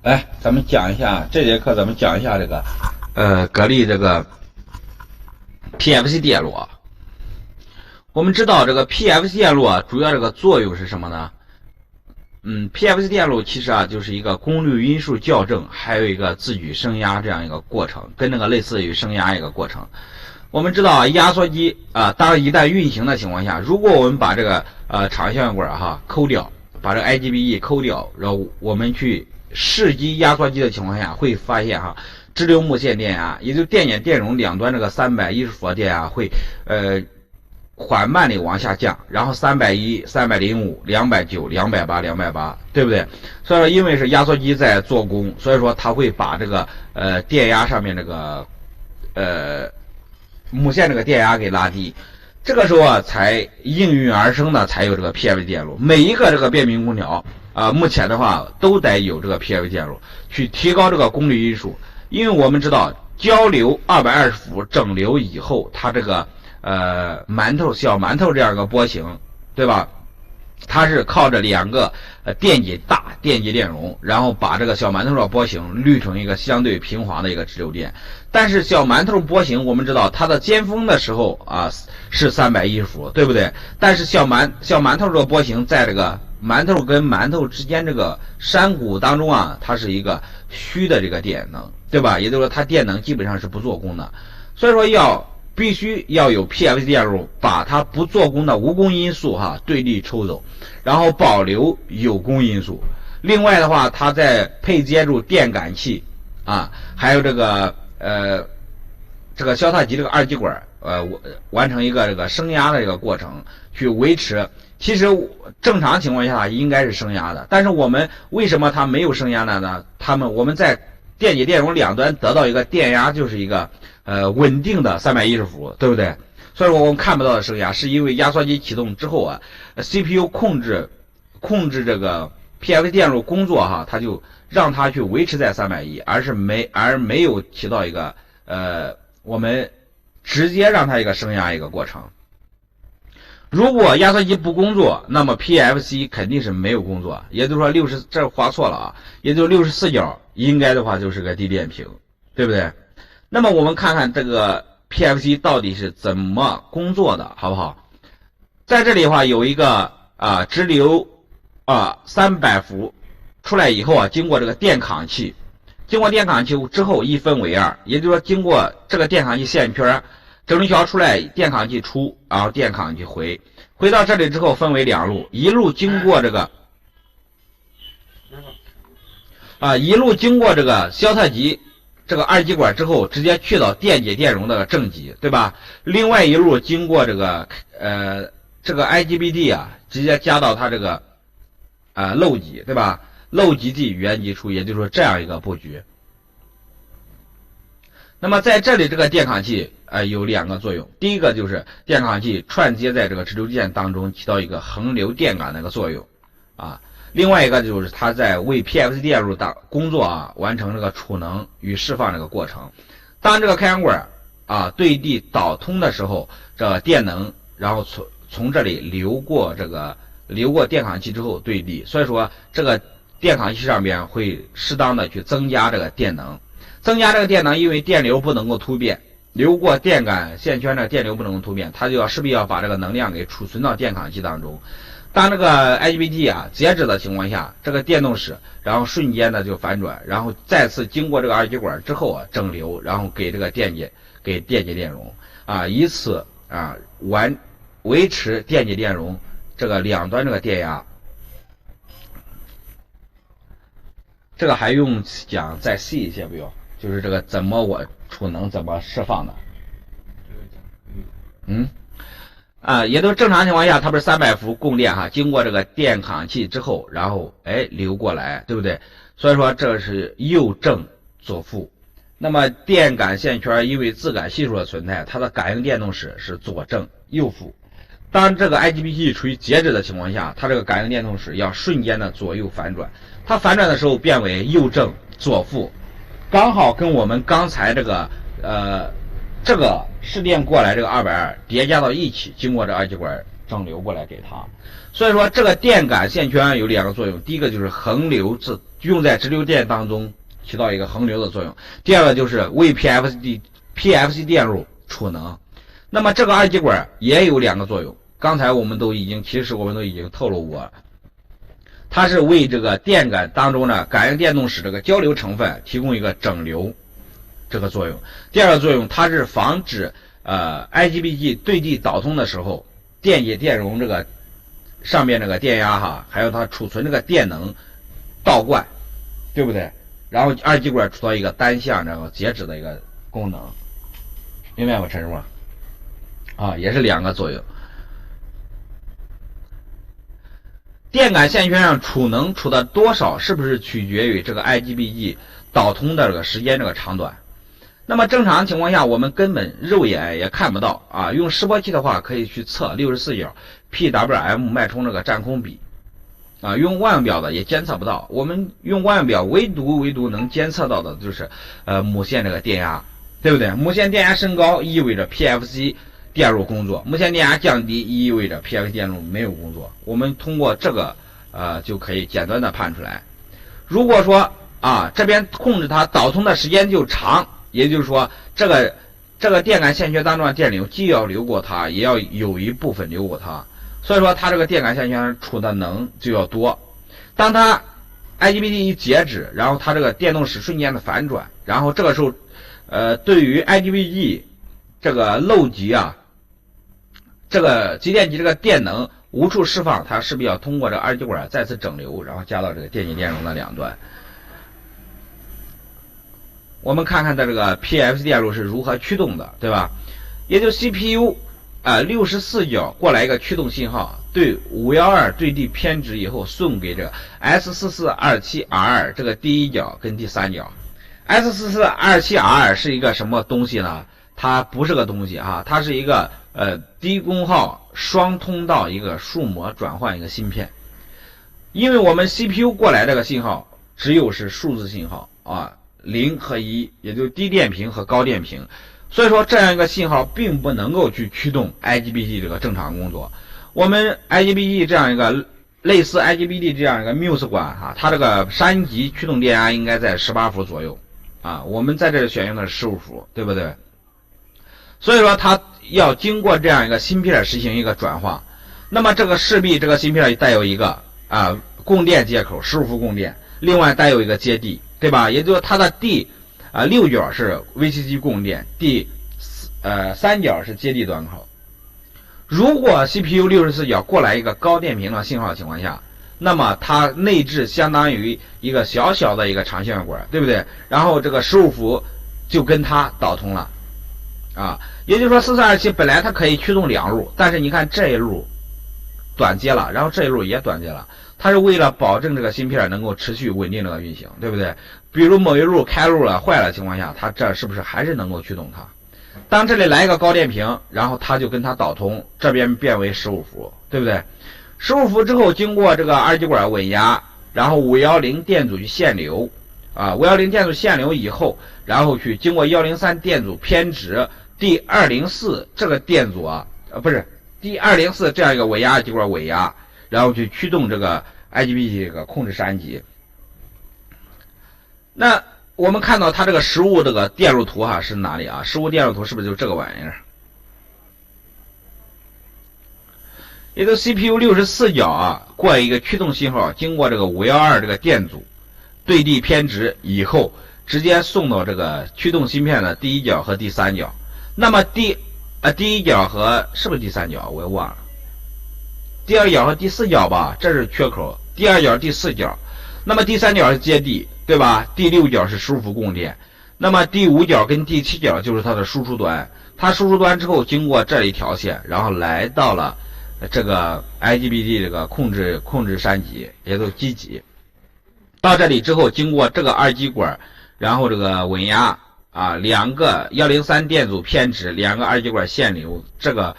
来，咱们讲一下这节课，咱们讲一下这个格力这个 PFC 电路啊。我们知道这个 PFC 电路啊，主要这个作用是什么呢？PFC 电路其实啊就是一个功率因数校正，还有一个自举升压这样一个过程，跟那个类似于升压一个过程。我们知道啊，压缩机啊，当然一旦运行的情况下，如果我们把这个长效应管抠掉，把这个 IGBT 抠掉，然后我们去试机压缩机的情况下，会发现直流木线电压，也就电解电容两端这个310伏的电压会缓慢的往下降，然后310、305、290、280、280，对不对？所以说，因为是压缩机在做功，所以说它会把这个电压上面这个母线这个电压给拉低。这个时候啊，才应运而生的才有这个 PFC 电路。每一个这个变频空调目前的话都得有这个 PFC 电路，去提高这个功率因数。因为我们知道交流220伏整流以后，它这个小馒头这样一个波形，对吧？它是靠着两个电解电容，然后把这个小馒头的波形滤成一个相对平滑的一个直流电。但是小馒头波形，我们知道它的尖峰的时候是310伏，对不对？但是小馒头这个波形在这个馒头跟馒头之间这个山谷当中它是一个虚的这个电能，对吧？也就是说它电能基本上是不做功的。所以说必须要有 PFC 电路，把它不做功的无功因素对立抽走，然后保留有功因素。另外的话，它再配接入电感器还有这个消踏级这个二极管完成一个这个升压的这个过程，去维持。其实正常情况下应该是升压的，但是我们为什么它没有升压呢？我们在电解电容两端得到一个电压，就是一个稳定的310伏，对不对？所以说我们看不到的升压，是因为压缩机启动之后CPU 控制这个 PFC 电路工作它就让它去维持在310，而没有起到一个我们直接让它一个升压一个过程。如果压缩机不工作，那么 PFC 肯定是没有工作，也就是说这划错了也就64角应该的话就是个低电平，对不对？那么我们看看这个 PFC 到底是怎么工作的，好不好？在这里的话有一个直流300伏出来以后经过这个电抗器，经过电抗器之后一分为二，也就是说经过这个电抗器线圈，整流桥出来，电抗器出，然后电抗器回到这里之后分为两路，一路经过这个消踏级这个二极管之后，直接去到电解电容的正极，对吧？另外一路经过这个IGBT 直接加到它这个漏极，对吧？漏极即原极出，也就是说这样一个布局。那么在这里这个电抗器有两个作用，第一个就是电抗器串接在这个直流电当中，起到一个恒流电感的一个作用另外一个就是它在为 PFC 电路的工作完成这个储能与释放这个过程。当这个开关管对地导通的时候，这个电能然后从这里流过电抗器之后对地，所以说这个电抗器上边会适当的去增加这个电能。增加这个电能，因为电流不能够突变，流过电感线圈的电流不能够突变，它就势必要把这个能量给储存到电抗器当中。当这个 IGBT 截止的情况下，这个电动室然后瞬间的就反转，然后再次经过这个二极管之后整流，然后给这个电解电容以此维持电解电容这个两端这个电压。这个还用讲再细一些不用？就是这个怎么我储能怎么释放的。也都正常情况下，它不是300伏供电经过这个电抗器之后，然后流过来，对不对？所以说这是右正左负。那么电感线圈因为自感系数的存在，它的感应电动室是左正右负。当这个 IGBT 处于截止的情况下，它这个感应电动室要瞬间的左右反转，它反转的时候变为右正左负，刚好跟我们刚才这个试电过来这个220叠加到一起，经过这二极管整流过来给它。所以说这个电感线圈有两个作用，第一个就是横流用在直流电当中起到一个横流的作用，第二个就是为 PFC 电路储能。那么这个二极管也有两个作用，刚才我们都已经透露过了，它是为这个电感当中的感应电动室这个交流成分提供一个整流这个作用。第二个作用，它是防止IGBT 对地导通的时候，电解电容这个上面这个电压还有它储存这个电能倒灌，对不对？然后二极管起到一个单向然后截止的一个功能，明白吗，陈师傅？也是两个作用。电感线圈上储能储的多少，是不是取决于这个 IGBT 导通的这个时间这个长短？那么正常情况下，我们根本肉眼也看不到用示波器的话，可以去测64角 PWM 脉冲这个占空比用望远表的也监测不到。我们用望远表唯独能监测到的就是母线这个电压，对不对？母线电压升高意味着 PFC 电路工作，母线电压降低意味着 PFC 电路没有工作。我们通过这个就可以简单的判出来。如果说这边控制它导通的时间就长，也就是说这个电感线圈当中的电流既要流过它，也要有一部分流过它，所以说它这个电感线圈储的能就要多。当它 IGBT 一截止，然后它这个电动室瞬间的反转，然后这个时候对于 IGBT 这个漏极这个极电极这个电能无处释放，它势必要通过这个二极管再次整流，然后加到这个电解电容的两端。我们看看它这个 PFC 电路是如何驱动的，对吧？也就 CPU 64角过来一个驱动信号，对512对地偏值以后送给这个 S4427R 这个第一角跟第三角。S4427R 是一个什么东西呢？它不是个东西它是一个低功耗双通道一个数模转换一个芯片。因为我们 CPU 过来这个信号只有是数字信号0和1，也就是低电平和高电平，所以说这样一个信号并不能够去驱动 IGBT 这个正常工作。我们 IGBT 这样一个类似 IGBT 这样一个 Muse 管它这个3级驱动电压应该在18伏左右我们在这里选用的是15伏，对不对？所以说它要经过这样一个芯片实行一个转化，那么这个势必这个芯片带有一个供电接口15伏供电，另外带有一个接地，对吧？也就是它的第6角是 VCC 供电，第3角是接地端口。如果 CPU 64角过来一个高电平的信号情况下，那么它内置相当于一个小小的一个长线管，对不对？然后这个15伏就跟它导通了也就是说4427本来它可以驱动2路，但是你看这一路短接了，然后这一路也短接了，它是为了保证这个芯片能够持续稳定这个运行，对不对？比如某一路开路了坏了情况下，它这是不是还是能够驱动它？当这里来一个高电平，然后它就跟它导通，这边变为15伏，对不对？15伏之后经过这个二极管稳压，然后510电阻去限流510电阻限流以后，然后去经过103电阻偏值第204这个电阻不是第204这样一个稳压二极管稳压，然后去驱动这个 IGBT 这个控制3级。那我们看到它这个实物这个电路图是哪里实物电路图是不是就这个玩意儿？也就 CPU 64角过一个驱动信号，经过这个512这个电阻对地偏值以后，直接送到这个驱动芯片的第1角和第3角。那么第1角和是不是第3角我也忘了，第2角和第4角吧，这是缺口，第2角第4角，那么第3角是接地，对吧？第6角是15伏供电，那么第5角跟第7角就是它的输出端，它输出端之后经过这一条线，然后来到了这个 IGBT 这个控制3级，也就是基级。到这里之后经过这个二极管，然后这个稳压两个103电阻偏值，两个二极管限流，这个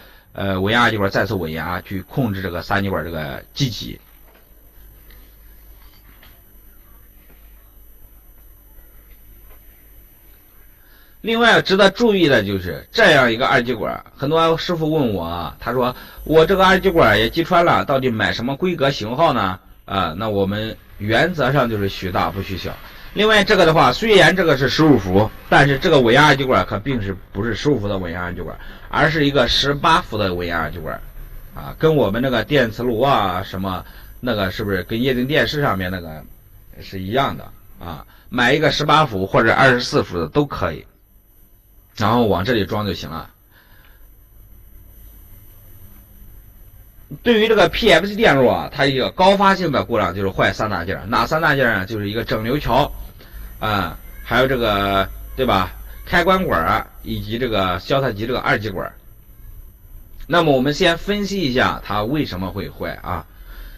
稳压二极管再次稳压去控制这个三极管这个基级。另外值得注意的就是这样一个二极管，很多师傅问我，他说我这个二极管也击穿了，到底买什么规格型号呢？那我们原则上就是许大不许小。另外这个的话，虽然这个是15伏，但是这个稳压二极管可并不是15伏的稳压二极管，而是一个18伏的稳压二极管跟我们那个电磁炉什么那个是不是跟液晶电视上面那个是一样的买一个18伏或者24伏的都可以，然后往这里装就行了。对于这个 PFC 电路它一个高发性的故障就是坏3大件，哪3大件呢？就是一个整流桥还有这个对吧，开关管以及这个消特极这个二极管。那么我们先分析一下它为什么会坏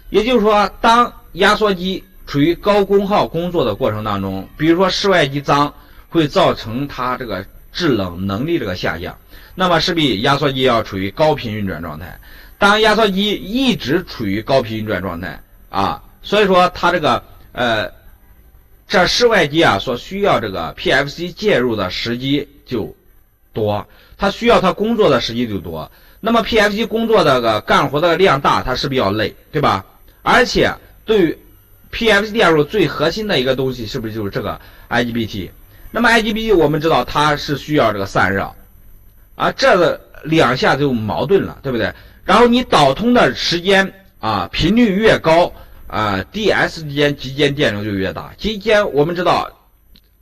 也就是说，当压缩机处于高功耗工作的过程当中，比如说室外机脏，会造成它这个制冷能力这个下降，那么势必压缩机要处于高频运转状态。当压缩机一直处于高频运转状态所以说它这个这室外机所需要这个 PFC 介入的时机就多，它需要它工作的时机就多。那么 PFC 工作的个干活的量大，它势必要累，对吧？而且对于 PFC 电路最核心的一个东西，是不是就是这个 IGBT？ 那么 IGBT 我们知道它是需要这个散热这个两下就矛盾了，对不对？然后你导通的时间频率越高DS 之间极间电流就越大。极间我们知道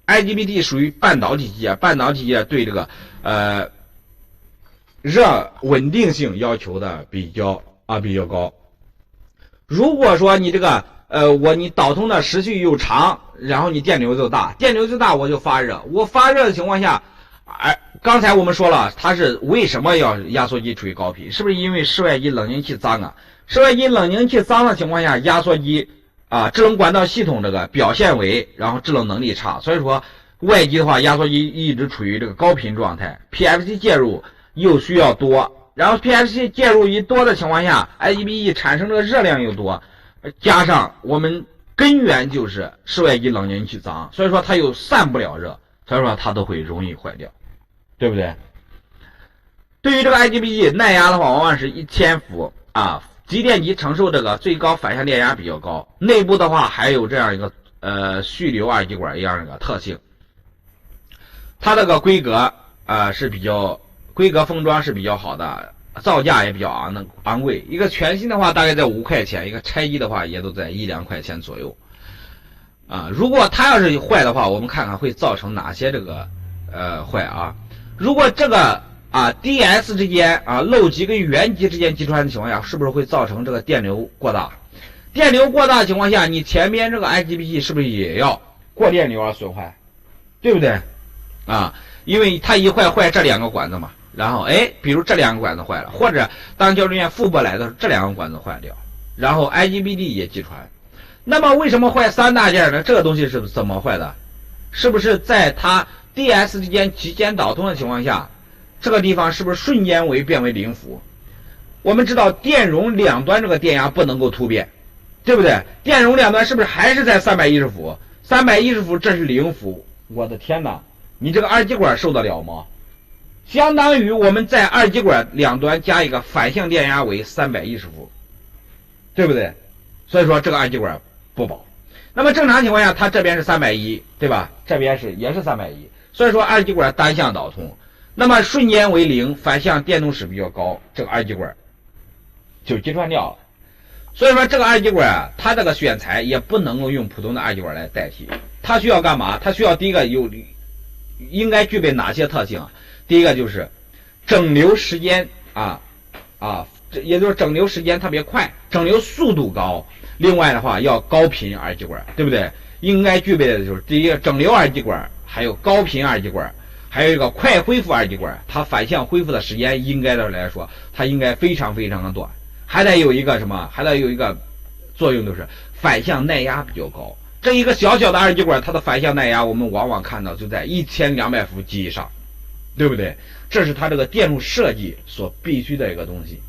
IGBT 属于半导体机半导体对这个热稳定性要求的比较高。如果说你这个你导通的时序又长，然后你电流就大，我就发热，我发热的情况下刚才我们说了，它是为什么要压缩机处于高频？是不是因为室外机冷凝器脏室外机冷凝器脏的情况下，压缩机制冷管道系统这个表现为然后制冷能力差，所以说外机的话，压缩机一直处于这个高频状态 ，PFC 介入又需要多，然后 PFC 介入一多的情况下 ，IGBT 产生这个热量又多，加上我们根源就是室外机冷凝器脏，所以说它又散不了热，所以说它都会容易坏掉。对不对？对于这个 IGBT 耐压的话，往往是1000伏极电极承受这个最高反向电压比较高。内部的话还有这样一个蓄流二极管一样一个特性，它这个规格封装是比较好的，造价也比较昂贵。一个全新的话大概在5块钱，一个拆机的话也都在1-2块钱左右如果它要是坏的话，我们看看会造成哪些这个坏如果这个DS 之间漏极跟原极之间击穿的情况下，是不是会造成这个电流过大？电流过大的情况下，你前边这个 IGBT 是不是也要过电流而损坏？对不对因为它一坏这2个管子嘛，然后比如这2个管子坏了，或者当交流电复波来的时候，这2个管子坏掉，然后 IGBT 也击穿。那么为什么坏3大件呢？这个东西是怎么坏的？是不是在它DS 之间极间导通的情况下，这个地方是不是瞬间变为0伏？我们知道电容两端这个电压不能够突变，对不对？电容两端是不是还是在310伏？310伏这是0伏，我的天哪，你这个二极管受得了吗？相当于我们在二极管两端加一个反向电压为310伏，对不对？所以说这个二极管不保。那么正常情况下，它这边是310，对吧？这边也是310，所以说二极管单向导通，那么瞬间为0，反向电动势比较高，这个二极管就击穿掉了。所以说这个二极管它这个选材也不能够用普通的二极管来代替，它需要干嘛？它需要第一个应该具备哪些特性？第一个就是整流时间也就是整流时间特别快，整流速度高。另外的话要高频二极管，对不对？应该具备的就是第一个整流二极管，还有高频二极管，还有一个快恢复二极管，它反向恢复的时间应该的来说，它应该非常非常的短。还得有一个什么？还得有一个作用，就是反向耐压比较高。这一个小小的二极管，它的反向耐压我们往往看到就在1200伏及以上，对不对？这是它这个电路设计所必须的一个东西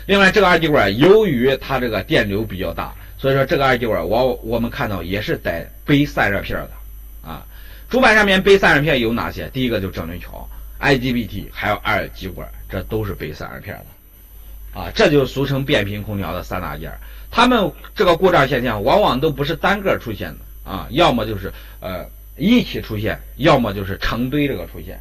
另外这个二极管由于它这个电流比较大，所以说这个二极管我们看到也是带背散热片的主板上面被散热片有哪些？第一个就是整流桥、IGBT， 还有二极管，这都是被散热片的啊，这就是俗称变频空调的三大件。它们这个故障现象往往都不是单个出现的啊，要么就是一起出现，要么就是成堆这个出现。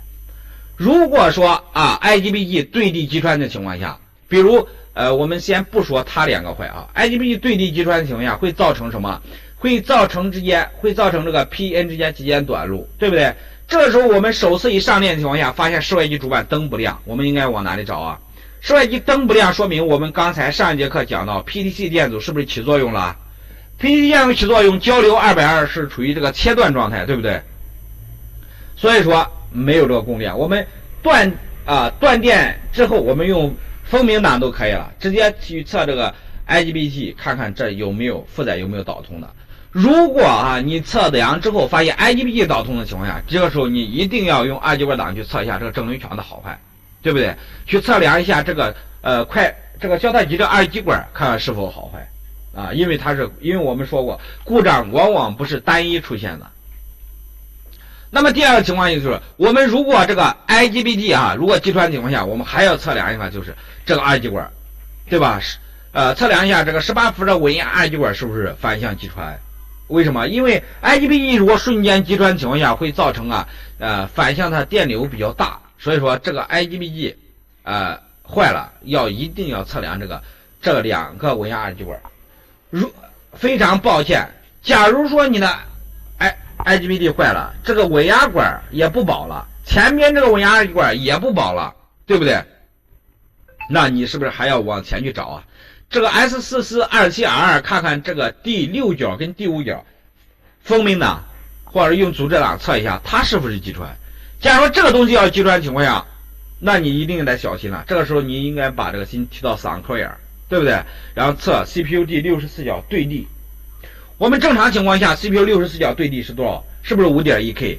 如果说啊 IGBT 对地击穿的情况下，比如我们先不说它两个坏啊 ，IGBT 对地击穿的情况下会造成什么？会造成这个 PN 之间极限短路，对不对？这个时候我们首次一上链的情况下，发现室外机主板灯不亮，我们应该往哪里找啊？室外机灯不亮，说明我们刚才上一节课讲到 PTC 电阻是不是起作用了？ PTC 电阻起作用，交流220是处于这个切断状态，对不对？所以说没有这个供电，我们断电之后，我们用风明档都可以了，直接去测这个 IGBT， 看看这有没有负载有没有导通的。如果你测量之后发现 IGBT 导通的情况下，这个时候你一定要用二极管档去测一下这个整流桥的好坏，对不对？去测量一下这个这个焦太极这二极管看看是否好坏啊，因为我们说过故障往往不是单一出现的。那么第二个情况就是，我们如果这个 IGBT 如果击穿的情况下，我们还要测量一下就是这个二极管，对吧？测量一下这个18伏的稳压二极管是不是反向击穿。为什么？因为 IGBT 如果瞬间击穿的情况下，会造成反向它电流比较大，所以说这个 IGBT 坏了，一定要测量这两个稳压二极管。非常抱歉，假如说你的IGBT 坏了，这个稳压管也不保了，前面这个稳压二极管也不保了，对不对？那你是不是还要往前去找啊？这个 S4427R 看看这个第6角跟第5角风明档，或者用阻滞档测一下它是不是击穿。假如说这个东西要击穿情况下，那你一定得小心了，这个时候你应该把这个心提到嗓壳眼，对不对？然后测 CPU 第64角对地。我们正常情况下 CPU 64角对地是多少？是不是 5.1K？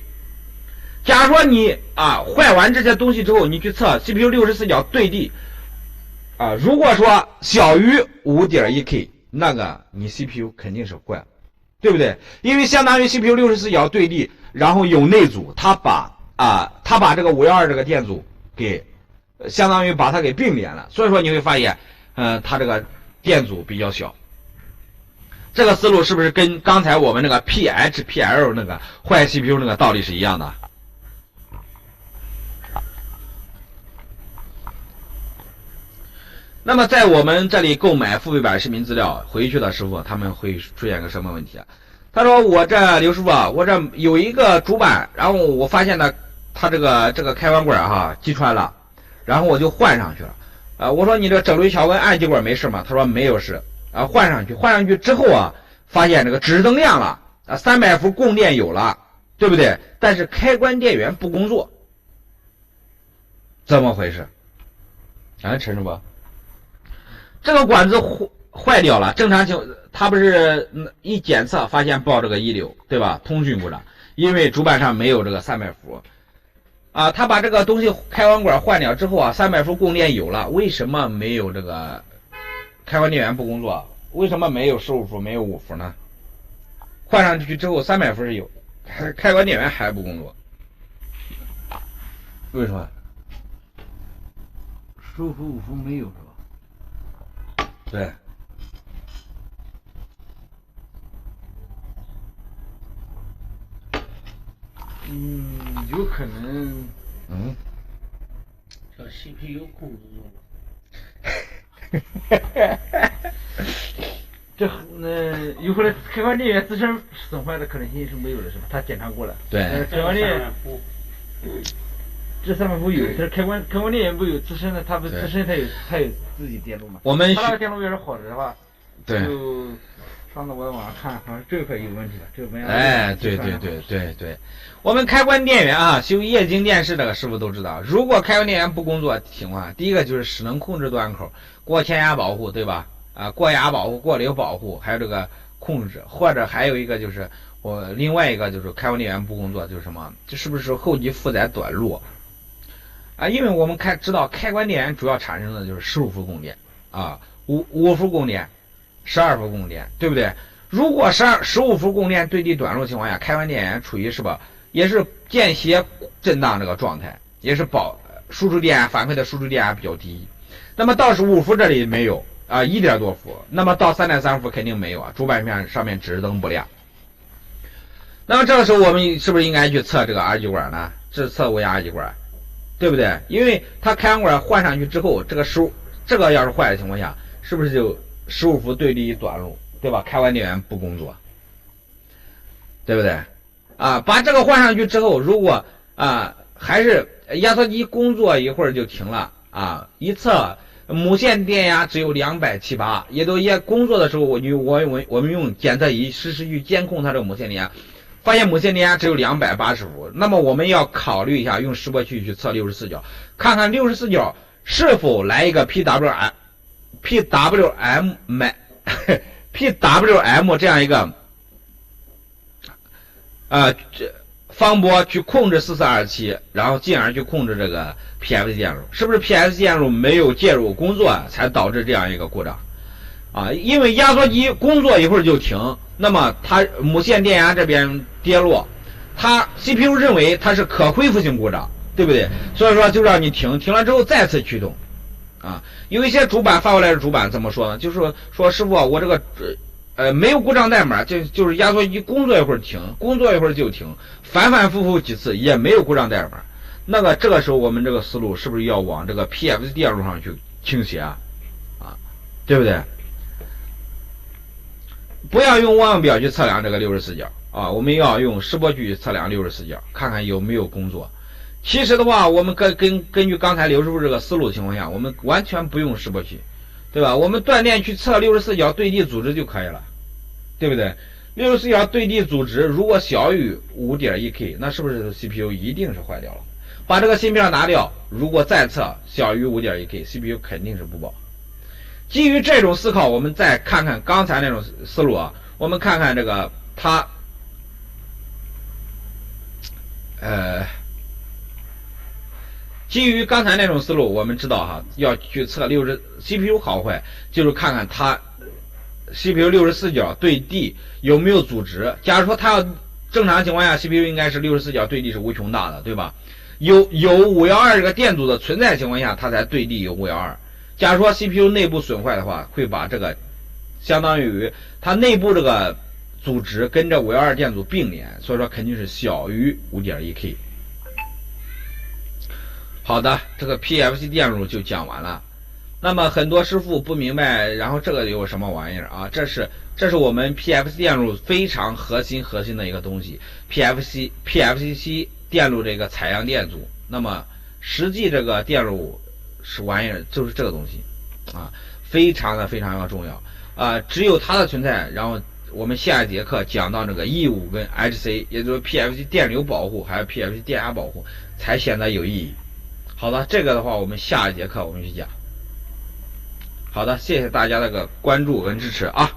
假如说你坏完这些东西之后，你去测 CPU 64角对地如果说小于 5.1K， 那个你 CPU 肯定是坏了，对不对？因为相当于 CPU 64角对地，然后有内阻，它把这个512这个电阻给相当于把它给并联了，所以说你会发现它这个电阻比较小。这个思路是不是跟刚才我们那个 PHPL 那个坏 CPU 那个道理是一样的？那么在我们这里购买付费版视频资料回去的师傅，他们会出现个什么问题啊？他说我这刘师傅我这有一个主板，然后我发现呢它这个开关管击穿了，然后我就换上去了。我说你这整流桥跟二极管没事吗？他说没有事。换上去之后发现这个指示灯亮了，300伏供电有了，对不对？但是开关电源不工作，怎么回事？陈师傅，这个管子坏掉了，正常它不是一检测发现报这个一流，对吧？通讯故障，因为主板上没有这个300伏他把这个东西开关管换掉之后300伏供电有了，为什么没有这个开关电源不工作？为什么没有15伏没有5伏呢？换上去之后300伏是有，开关电源还不工作，为什么15伏5伏没有是吧？对，有可能叫 CPU 控制住了。有可能开关电源自身损坏的可能性是没有的，是吧？他检查过了。对，开关电源这300伏有，但是开关电源不有自身的，它不自身它有自己电路嘛？我们它那个电路要是好的话，对，就上次我在网上看，好像这块有问题了，这个对，我们开关电源修液晶电视这个师傅都知道，如果开关电源不工作情况，第一个就是势能控制端口过前压保护，对吧？过压保护、过流保护，还有这个控制，或者还有一个就是另外一个就是开关电源不工作，就是什么？这是不是后级负载短路因为我们知道开关电源主要产生的就是15伏供电5伏供电、12伏供电，对不对？如果15伏供电对地短路情况下，开关电源处于是吧也是间歇震荡这个状态，也是输出电压反馈的输出电压比较低。那么到15伏这里没有啊，1点多伏，那么到3.3伏肯定没有啊，主板面上面指示灯不亮。那么这个时候我们是不是应该去测这个 R 极管呢？这测无压 R 极管，对不对？因为它开关管换上去之后，这个要是坏的情况下，是不是就15伏对立短路，对吧？开关电源不工作，对不对？啊，把这个换上去之后，如果还是压缩机工作一会儿就停了啊，一测母线电压只有278，也都工作的时候，我们用检测仪实时去监控它这个母线电压。发现母线电压只有280伏，那么我们要考虑一下用示波器去测64角，看看64角是否来一个 PWM 这样一个方波去控制4427，然后进而去控制这个 PFC 电路，是不是 PFC 电路没有介入工作才导致这样一个故障啊？因为压缩机工作一会儿就停，那么它母线电压这边跌落，它 CPU 认为它是可恢复性故障，对不对？所以说就让你停了之后再次驱动啊。有一些主板发过来的主板怎么说呢？就是说师傅我这个没有故障代码，就是压缩机工作一会儿停，工作一会儿就停，反反复复几次也没有故障代码。那么这个时候我们这个思路是不是要往这个 PFC 电路上去倾斜啊？对不对？不要用望远表去测量这个64角啊，我们要用示波去测量64角，看看有没有工作。其实的话，我们根据刚才刘师傅这个思路情况下，我们完全不用示波器，对吧？我们断电去测64角对地阻值就可以了，对不对？64角对地阻值如果小于 5.1K， 那是不是 CPU 一定是坏掉了？把这个芯片拿掉，如果再测小于 5.1K， CPU 肯定是不保。基于这种思考，我们再看看刚才那种思路啊，我们看看这个它基于刚才那种思路，我们知道哈，要去测CPU 好坏，就是看看它 CPU 64角对地有没有阻值。假如说它要正常情况下 CPU 应该是64角对地是无穷大的，对吧？有512这个电阻的存在情况下，它才对地有512。假如说 CPU 内部损坏的话，会把这个相当于它内部这个阻值跟这512电阻并联，所以说肯定是小于 5.1K。 好的，这个 PFC 电路就讲完了。那么很多师傅不明白，然后这个有什么玩意儿啊？这是我们 PFC 电路非常核心的一个东西， PFC 电路这个采样电阻。那么实际这个电路是玩意儿，就是这个东西啊，非常重要啊！只有它的存在，然后我们下一节课讲到这个 E5 跟 HC， 也就是 PFC 电流保护还有 PFC 电压保护才显得有意义。好的，这个的话我们下一节课我们去讲。好的，谢谢大家的关注跟支持啊。